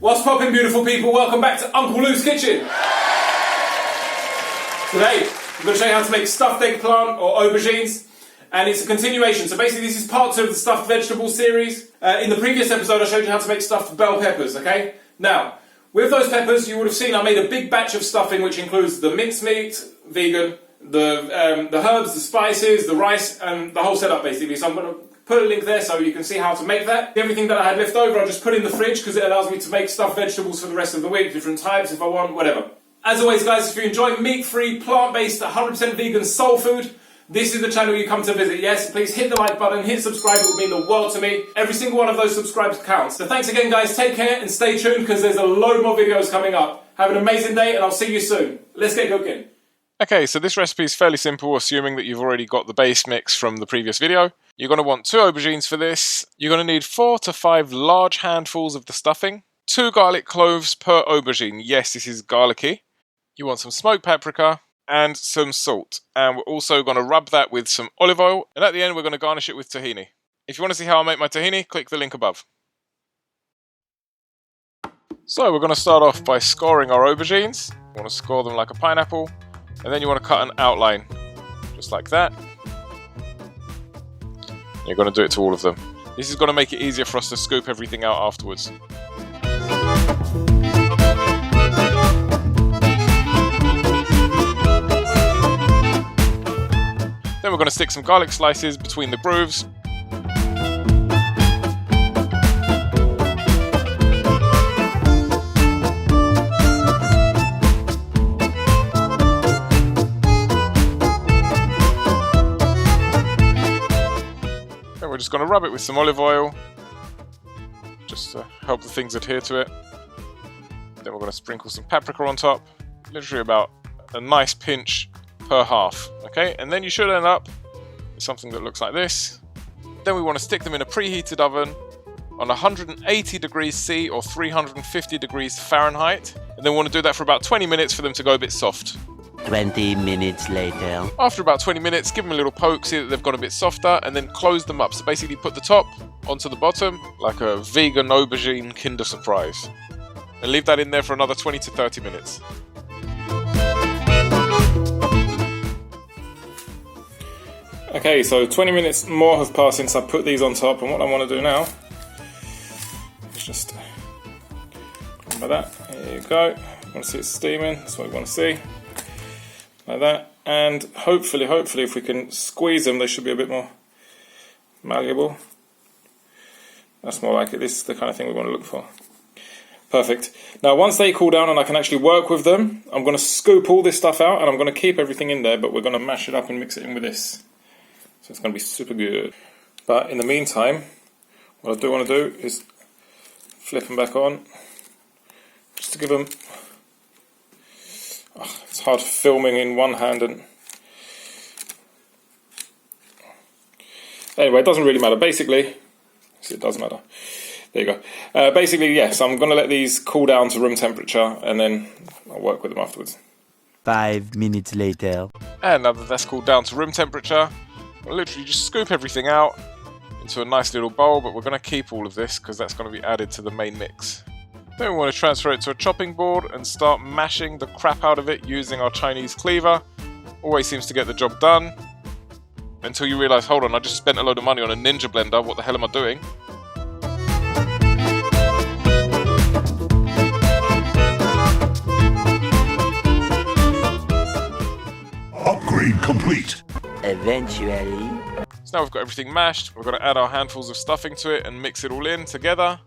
What's poppin', beautiful people? Welcome back to Uncle Lou's Kitchen. Today, I'm going to show you how to make stuffed eggplant or aubergines, and it's a continuation. So basically this is part 2 of the stuffed vegetable series. In the previous episode I showed you how to make stuffed bell peppers, okay? Now, with those peppers you would have seen I made a big batch of stuffing which includes the mincemeat, vegan, the herbs, the spices, the rice, and the whole setup basically. So I'm going to put a link there so you can see how to make that. Everything that I had left over I just put in the fridge because it allows me to make stuffed vegetables for the rest of the week, different types if I want, whatever. As always guys, if you enjoy meat-free, plant-based, 100% vegan soul food, this is the channel you come to visit. Yes, please hit the like button, hit subscribe, it would mean the world to me. Every single one of those subscribes counts. So thanks again guys, take care and stay tuned because there's a load more videos coming up. Have an amazing day and I'll see you soon. Let's get cooking. Okay, so this recipe is fairly simple, assuming that you've already got the base mix from the previous video. You're going to want 2 aubergines for this. You're going to need 4 to 5 large handfuls of the stuffing. 2 garlic cloves per aubergine. Yes, this is garlicky. You want some smoked paprika and some salt. And we're also going to rub that with some olive oil. And at the end, we're going to garnish it with tahini. If you want to see how I make my tahini, click the link above. So we're going to start off by scoring our aubergines. You want to score them like a pineapple. And then you want to cut an outline, just like that. You're going to do it to all of them. This is going to make it easier for us to scoop everything out afterwards. Then we're going to stick some garlic slices between the grooves. We're just going to rub it with some olive oil, just to help the things adhere to it. Then we're going to sprinkle some paprika on top, literally about a nice pinch per half, okay? And then you should end up with something that looks like this. Then we want to stick them in a preheated oven on 180 degrees C or 350 degrees Fahrenheit. And then we want to do that for about 20 minutes for them to go a bit soft. 20 minutes later. After about 20 minutes, give them a little poke, see that they've gone a bit softer, and then close them up. So basically put the top onto the bottom, like a vegan aubergine Kinder Surprise. And leave that in there for another 20 to 30 minutes. Okay, so 20 minutes more have passed since I put these on top, and what I want to do now is just like that. There you go. I want to see it steaming, that's what we want to see. Like that, and hopefully if we can squeeze them they should be a bit more malleable. That's more like it. This is the kind of thing we want to look for. Perfect. Now once they cool down and I can actually work with them, I'm going to scoop all this stuff out and I'm going to keep everything in there, but we're going to mash it up and mix it in with this. So it's going to be super good. But in the meantime, what I do want to do is flip them back on, just to give them... Oh, it's hard filming in one hand and... Anyway, it doesn't really matter. Basically, yes, it does matter. There you go. Basically, yes, I'm going to let these cool down to room temperature and then I'll work with them afterwards. 5 minutes later. And now that that's cooled down to room temperature, we'll literally just scoop everything out into a nice little bowl, but we're going to keep all of this because that's going to be added to the main mix. Then we want to transfer it to a chopping board and start mashing the crap out of it using our Chinese cleaver. Always seems to get the job done. Until you realise, hold on, I just spent a load of money on a Ninja blender, what the hell am I doing? Upgrade complete. Eventually. So now we've got everything mashed, we're going to add our handfuls of stuffing to it and mix it all in together.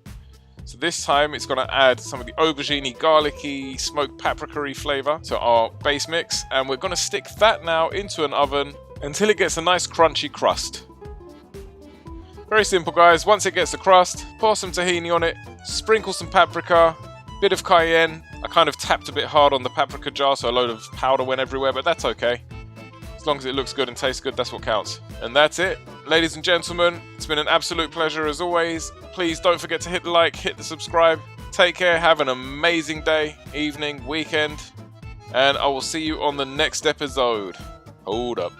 So this time it's going to add some of the aubergine, garlicky, smoked paprika-y flavour to our base mix, and we're going to stick that now into an oven until it gets a nice crunchy crust. Very simple guys, once it gets the crust, pour some tahini on it, sprinkle some paprika, bit of cayenne. I kind of tapped a bit hard on the paprika jar so a load of powder went everywhere, but that's okay. As long as it looks good and tastes good, that's what counts. And that's it. Ladies and gentlemen, it's been an absolute pleasure as always. Please don't forget to hit the like, hit the subscribe. Take care, have an amazing day, evening, weekend, and I will see you on the next episode. Hold up.